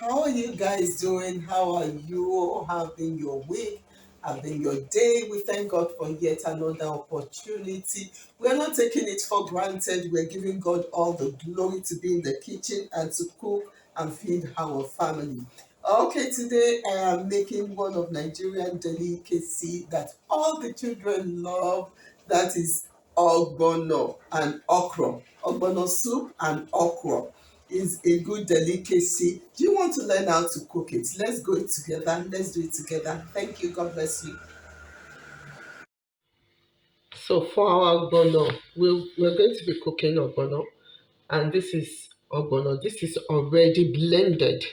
How are you guys doing? How are you? How have been your week? Have been your day? We thank God for yet another opportunity. We're not taking it for granted. We're giving God all the glory to be in the kitchen and to cook and feed our family. Okay, today I am making one of Nigerian delicacy that all the children love. That is ogbono and okra. Ogbono soup and okra is a good delicacy. Do you want to learn how to cook it? Let's go it together. Let's do it together. Thank you. God bless you. So for our ogbono, we're going to be cooking ogbono, and this is ogbono. This is already blended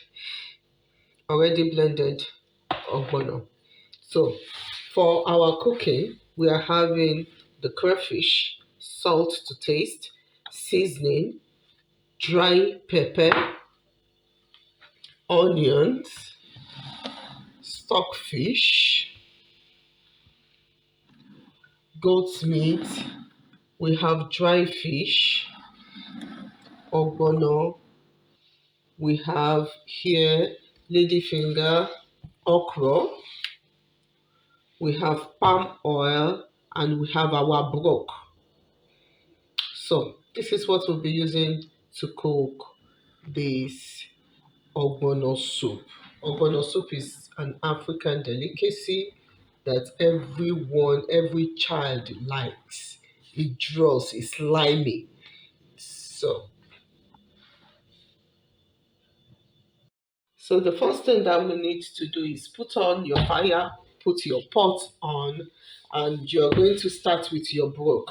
ogbono. So for our cooking, we are having the crayfish, salt to taste, seasoning, dry pepper, onions, stockfish, goat's meat. We have dry fish, ogbono. We have here ladyfinger, okra. We have palm oil, and we have our broth. So this is what we'll be using to cook this ogbono soup. Ogbono soup is an African delicacy that every child likes. It draws, it's slimy. So the first thing that we need to do is put on your fire, put your pot on, and you're going to start with your broth.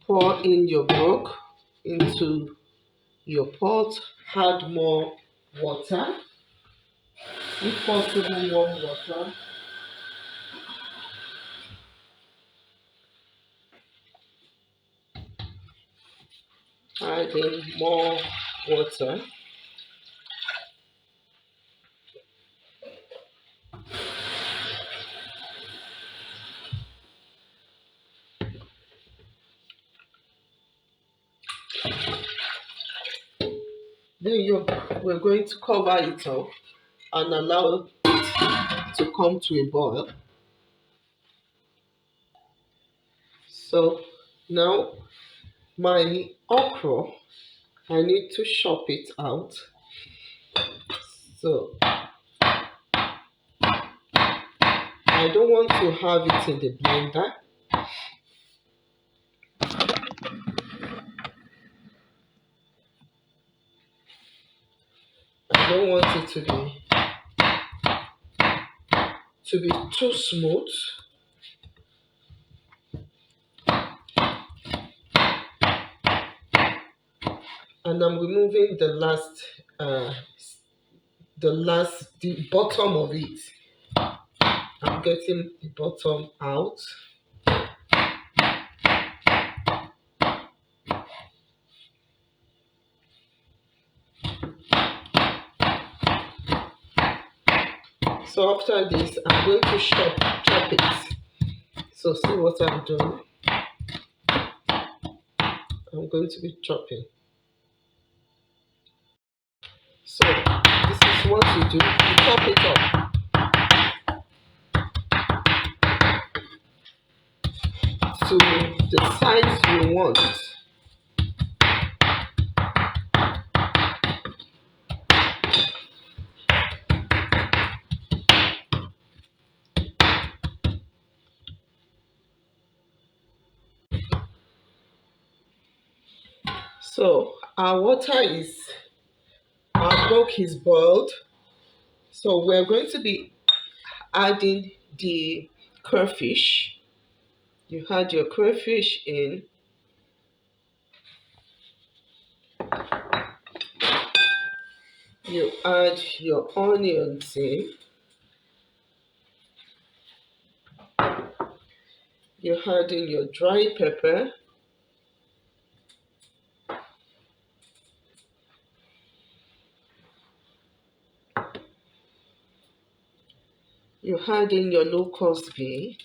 Pour in your broth into your pot, add more water, if possible warm water. Add in more water. Then we're going to cover it up and allow it to come to a boil. So now my okra, I need to chop it out. So I don't want to have it in the blender. I don't want it to be too smooth. And I'm removing the bottom of it. I'm getting the bottom out. So after this, I'm going to chop it. So see what I'm doing. I'm going to be chopping. So this is what you do. You chop it up to the size you want. So our milk is boiled. So we're going to be adding the crayfish. You add your crayfish in. You add your onions in. You add in your dry pepper. You add in your locust bean.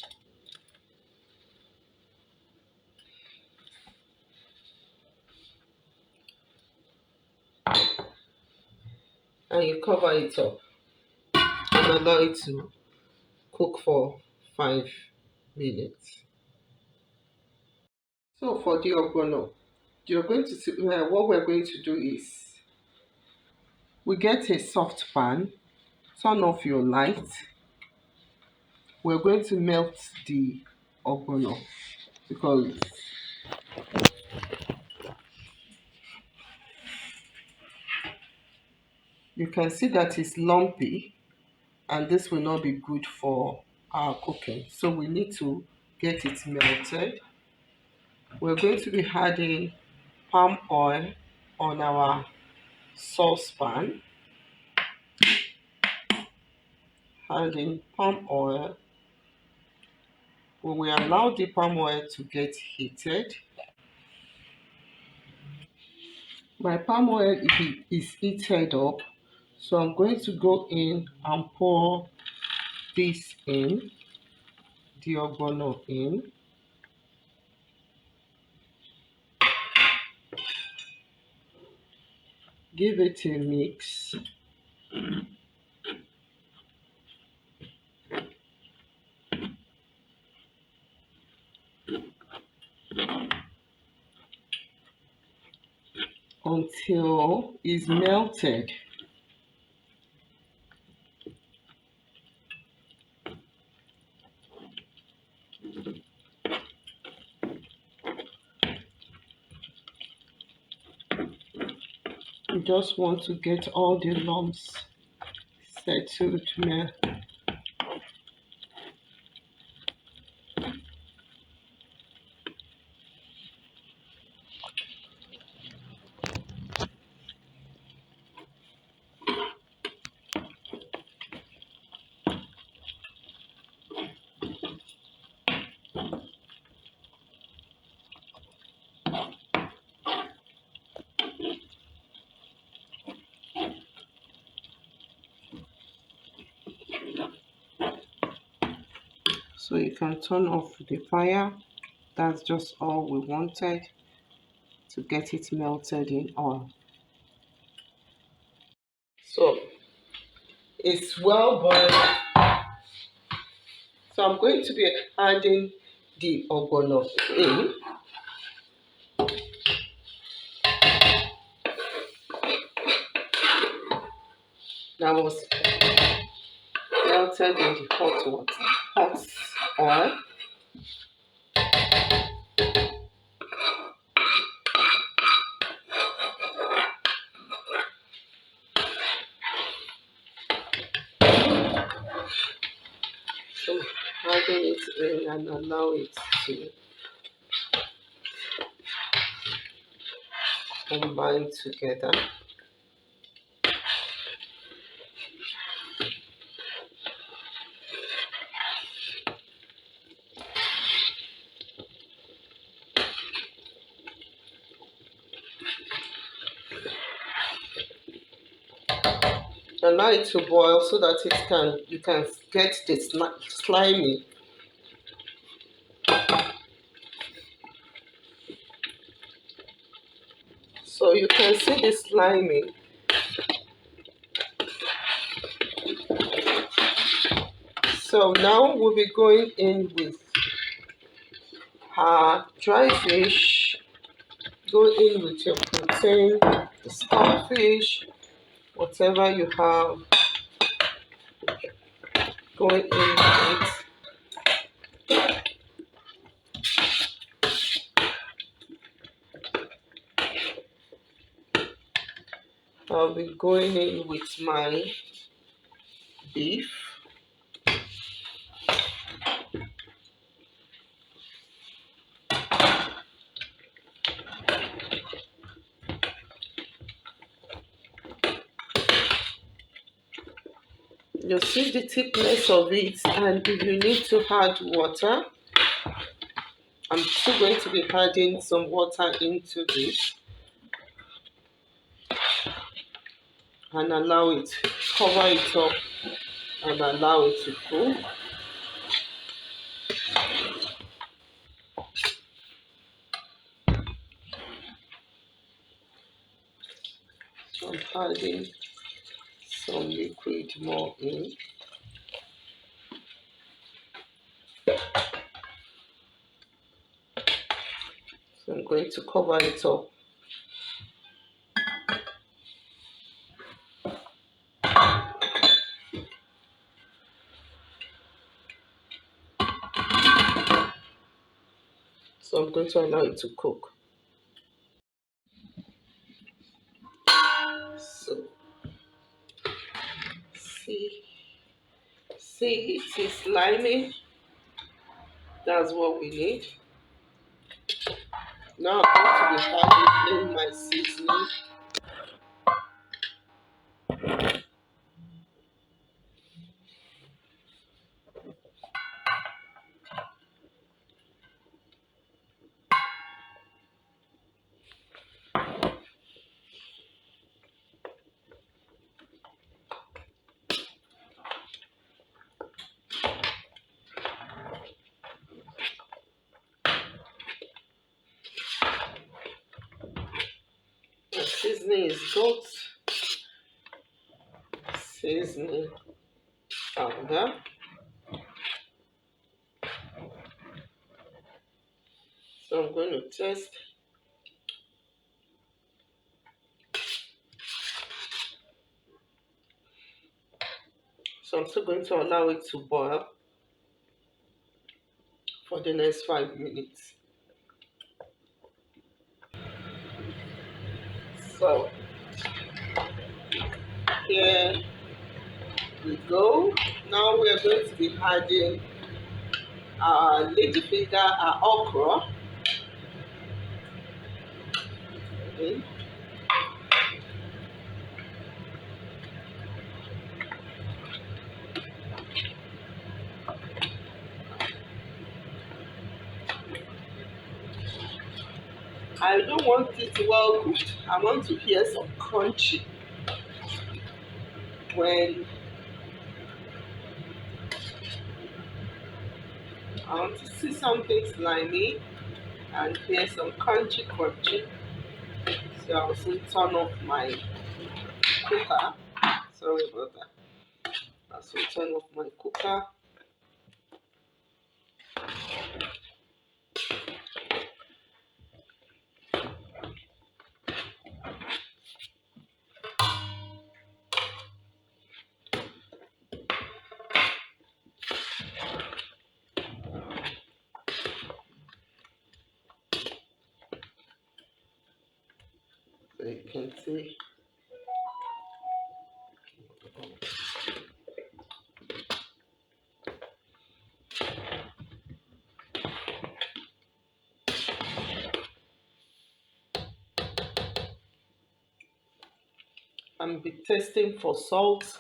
and you cover it up and allow it to cook for 5 minutes. So for the ogbono, you're going to see, what we're going to do is we get a soft pan, turn off your light. We're going to melt the ogbono because you can see that it's lumpy and this will not be good for our cooking. So we need to get it melted. We're going to be adding palm oil on our saucepan, adding palm oil. We will allow the palm oil to get heated. My palm oil is heated up, so I'm going to go in and pour this in, the ogbono in. Give it a mix. Until it's melted. You just want to get all the lumps settled now. So you can turn off the fire. That's just all we wanted to get it melted in oil. So it's well boiled. So I'm going to be adding the ogbono in. That was melted in the hot water, hot oil. So adding it in and allow it to combine together. Allow it to boil so that you can get the slimy. So you can see the slimy. So now we'll be going in with our dry fish. Go in with your protein, the stockfish, whatever you have. Going in with. I'll be going in with my beef. You see the thickness of it, and if you need to add water, I'm still going to be adding some water into this and allow it, cover it up and allow it to cool. So I'm adding feed more in. So I'm going to cover it up. So I'm going to allow it to cook. So see, see, it is slimy. That's what we need. Now I'm going to be adding in my seasoning. The seasoning is goat seasoning powder. So I'm going to test. So I'm still going to allow it to boil for the next 5 minutes. So here we go. Now we are going to be adding our ladyfinger, our okra in. I don't want it well cooked. I want to hear some crunchy when I want to see something slimy and hear some crunchy. So I'll soon turn off my cooker. Sorry about that. I'll soon turn off my cooker. So you can see I'm be testing for salt.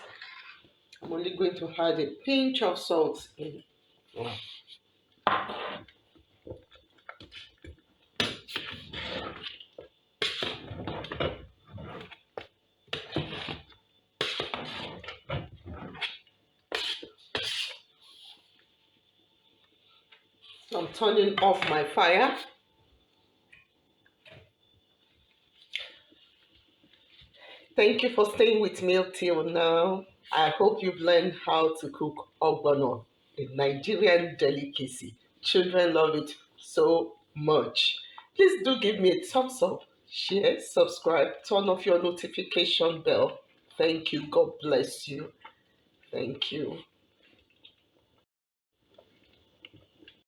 I'm only going to add a pinch of salt in. So I'm turning off my fire. Thank you for staying with me till now. I hope you've learned how to cook ogbono, a Nigerian delicacy. Children love it so much. Please do give me a thumbs up, share, subscribe, turn off your notification bell. Thank you. God bless you. Thank you.